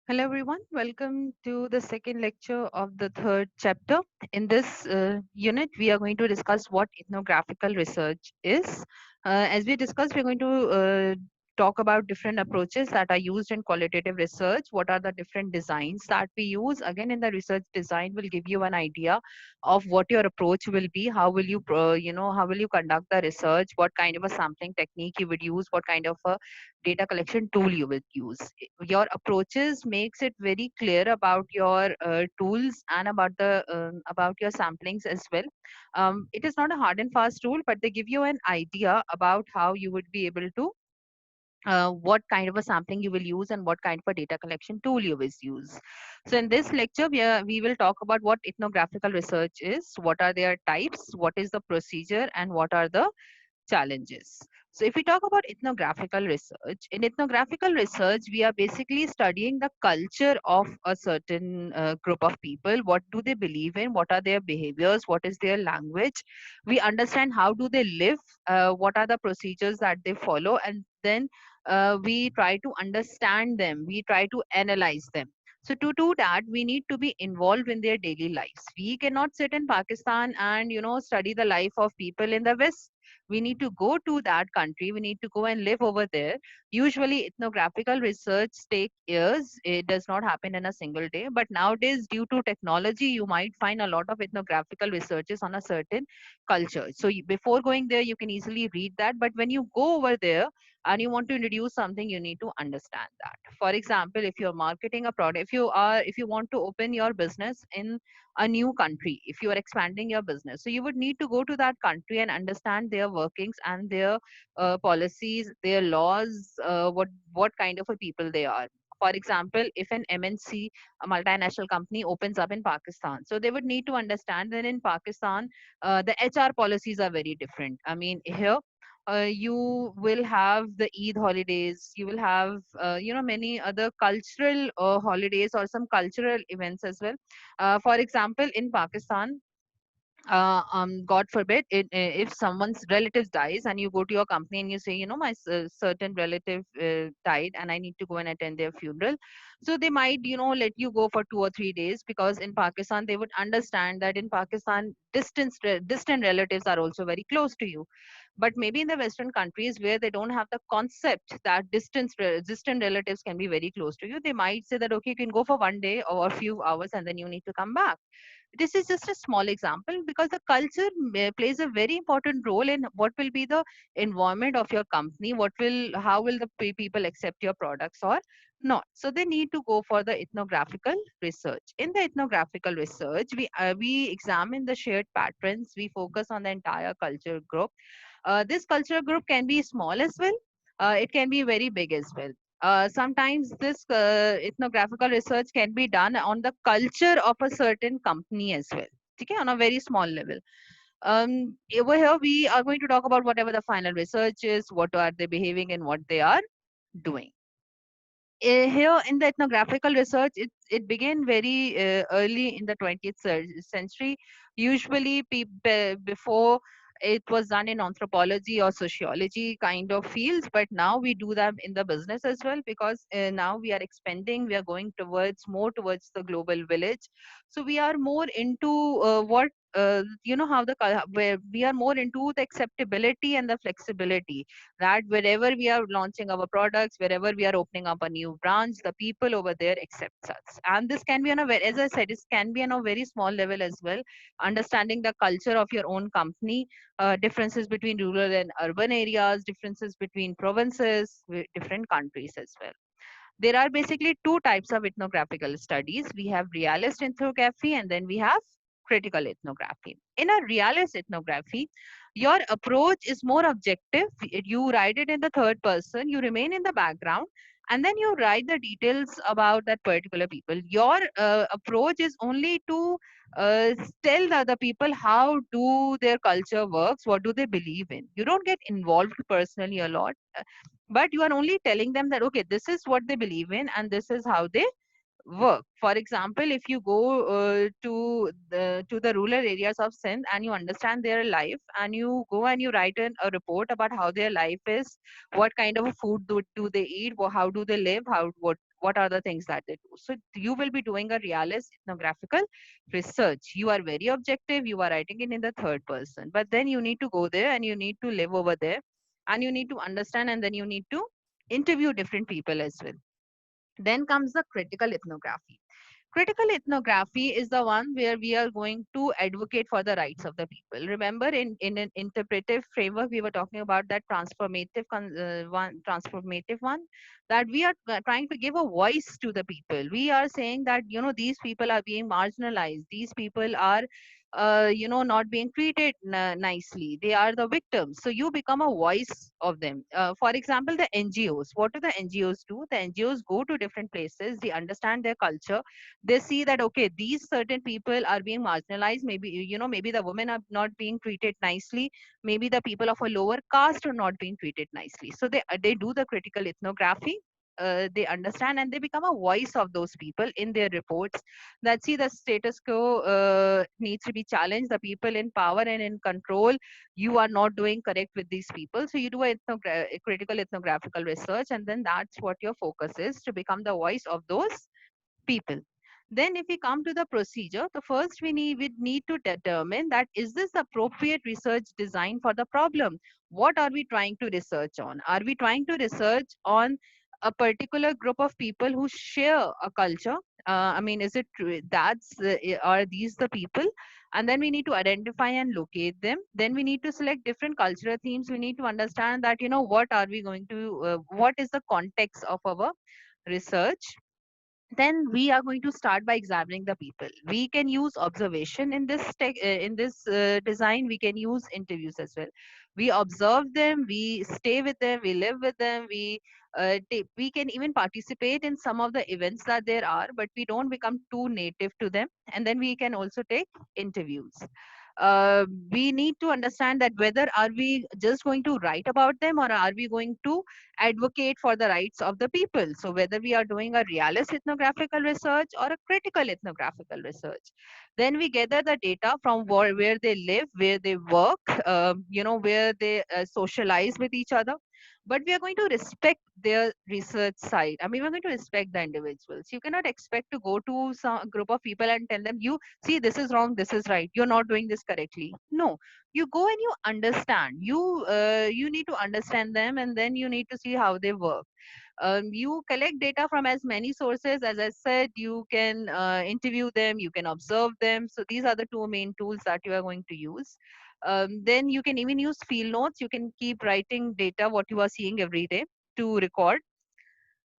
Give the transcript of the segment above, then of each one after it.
Hello, everyone. Welcome to the second lecture of the third chapter. In this unit, we are going to discuss what ethnographical research is. As we discussed, we're going to talk about different approaches that are used in qualitative research. What are the different designs that we use? Again, in the research design, will give you an idea of what your approach will be. How will you, how will you conduct the research? What kind of a sampling technique you would use? What kind of a data collection tool you will use. Your approaches makes it very clear about your tools and about your samplings as well. It is not a hard and fast rule, but they give you an idea about how you would be able to what kind of a sampling you will use and what kind of a data collection tool you will use. So in this lecture, we will talk about what ethnographical research is, what are their types, what is the procedure, and what are the challenges. So if we talk about ethnographical research, in ethnographical research, we are basically studying the culture of a certain group of people. What do they believe in? What are their behaviors? What is their language? We understand how do they live? What are the procedures that they follow? And then we try to understand them. We try to analyze them. So to do that, we need to be involved in their daily lives. We cannot sit in Pakistan and study the life of people in the West. We need to go to that country. We need to go and live over there. Usually ethnographical research take years. It does not happen in a single day, but nowadays due to technology you might find a lot of ethnographical researches on a certain culture. So before going there you can easily read that, but when you go over there and you want to introduce something, you need to understand that. For example, if you're marketing a product, if you want to open your business in a new country, if you are expanding your business, so you would need to go to that country and understand their workings and their policies, their laws, what kind of a people they are. For example, if an MNC, a multinational company, opens up in Pakistan, so they would need to understand that in Pakistan the HR policies are very different. I mean, here you will have the Eid holidays, you will have many other cultural holidays or some cultural events as well. For example, in Pakistan, God forbid, if someone's relative dies and you go to your company and you say, my certain relative died and I need to go and attend their funeral. So they might, let you go for 2 or 3 days, because in Pakistan, they would understand that in Pakistan, distant relatives are also very close to you. But maybe in the Western countries where they don't have the concept that distant relatives can be very close to you, they might say that, okay, you can go for 1 day or a few hours and then you need to come back. This is just a small example, because the culture plays a very important role in what will be the environment of your company, how will the people accept your products or not. So they need to go for the ethnographical research. In the ethnographical research, we examine the shared patterns. We focus on the entire culture group. This culture group can be small as well. It can be very big as well. Sometimes this ethnographical research can be done on the culture of a certain company as well. Okay, on a very small level. Over here, we are going to talk about whatever the final research is, what are they behaving and what they are doing. Here in the ethnographical research, it began very early in the 20th century. Usually, before it was done in anthropology or sociology kind of fields, but now we do them in the business as well, because now we are expanding. We are going more towards the global village. So we are more into what how where we are more into the acceptability and the flexibility, that wherever we are launching our products, wherever we are opening up a new branch, the people over there accept us. And this can be on a very, as I said, it can be on a very small level as well. Understanding the culture of your own company, differences between rural and urban areas, differences between provinces, different countries as well. There are basically two types of ethnographical studies. We have realist ethnography and then we have critical ethnography. In a realist ethnography, your approach is more objective. You write it in the third person, you remain in the background, and then you write the details about that particular people. Your approach is only to tell the other people how do their culture works, what do they believe in. You don't get involved personally a lot, but you are only telling them that, okay, this is what they believe in and this is how they work. For example, if you go to the rural areas of Sindh and you understand their life, and you go and you write a report about how their life is, what kind of a food do they eat, how do they live, what are the things that they do. So you will be doing a realist ethnographical research. You are very objective, you are writing it in the third person, but then you need to go there and you need to live over there, and you need to understand, and then you need to interview different people as well. Then comes the critical ethnography. Critical ethnography is the one where we are going to advocate for the rights of the people. Remember, in an interpretive framework, we were talking about that transformative one, that we are trying to give a voice to the people. We are saying that, these people are being marginalized. These people are, not being treated nicely. They are the victims. So you become a voice of them. For example, the NGOs. What do the NGOs do? The NGOs go to different places. They understand their culture. They see that, okay, these certain people are being marginalized. Maybe, maybe the women are not being treated nicely. Maybe the people of a lower caste are not being treated nicely. So they do the critical ethnography. They understand, and they become a voice of those people in their reports, that see the status quo needs to be challenged. The people in power and in control, you are not doing correct with these people. So you do a critical ethnographical research, and then that's what your focus is, to become the voice of those people. Then if we come to the procedure, the first we need to determine that, is this appropriate research design for the problem? What are we trying to research on? Are we trying to research on a particular group of people who share a culture? I mean, is it true are these the people? And then we need to identify and locate them. Then we need to select different cultural themes. We need to understand that, what are we going to, what is the context of our research. Then we are going to start by examining the people. We can use observation in this design. We can use interviews as well. We observe them, we stay with them, we live with them, we can even participate in some of the events that there are, but we don't become too native to them. And then we can also take interviews. We need to understand that, whether are we just going to write about them, or are we going to advocate for the rights of the people. So whether we are doing a realist ethnographical research or a critical ethnographical research. Then we gather the data from where they live, where they work, where they socialize with each other. But we are going to respect their research side. I mean, we're going to respect the individuals. You cannot expect to go to some group of people and tell them, you see, this is wrong, this is right, you're not doing this correctly. No, you go and you understand. You need to understand them, and then you need to see how they work. You collect data from as many sources. As I said, you can interview them, you can observe them. So these are the two main tools that you are going to use. Then you can even use field notes. You can keep writing data, what you are seeing every day, to record.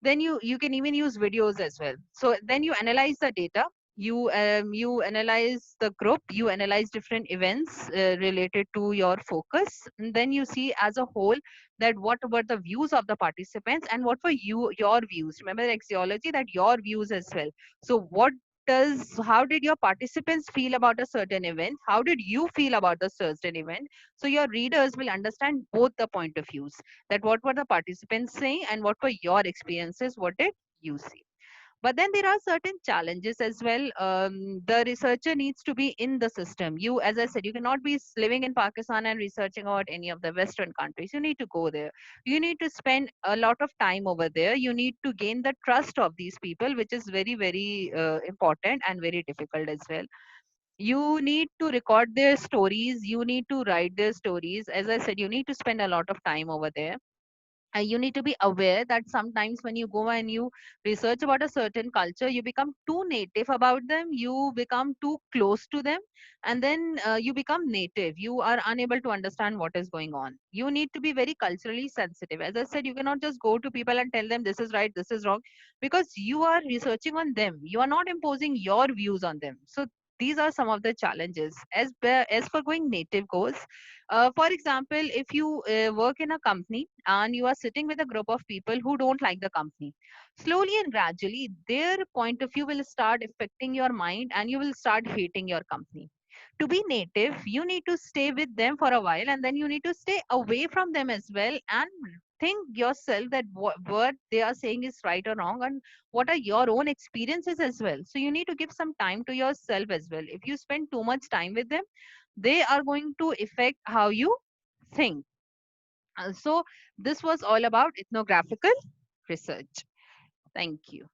Then you can even use videos as well. So then you analyze the data. You analyze the group, you analyze different events related to your focus, and then you see as a whole that what were the views of the participants, and what were your views. Remember, axiology, that your views as well. So how did your participants feel about a certain event? How did you feel about the certain event? So your readers will understand both the point of views, that what were the participants saying and what were your experiences, what did you see. But then there are certain challenges as well. The researcher needs to be in the system. You, as I said, you cannot be living in Pakistan and researching about any of the Western countries. You need to go there. You need to spend a lot of time over there. You need to gain the trust of these people, which is very, very important and very difficult as well. You need to record their stories. You need to write their stories. As I said, you need to spend a lot of time over there. You need to be aware that sometimes when you go and you research about a certain culture, you become too native about them, you become too close to them, and then you become native. You are unable to understand what is going on. You need to be very culturally sensitive. As I said, you cannot just go to people and tell them this is right, this is wrong, because you are researching on them. You are not imposing your views on them. So these are some of the challenges as for going native goes. For example, if you work in a company and you are sitting with a group of people who don't like the company, slowly and gradually, their point of view will start affecting your mind and you will start hating your company. To be native, you need to stay with them for a while, and then you need to stay away from them as well, and think yourself that what they are saying is right or wrong, and what are your own experiences as well. So you need to give some time to yourself as well. If you spend too much time with them, they are going to affect how you think. So this was all about ethnographical research. Thank you.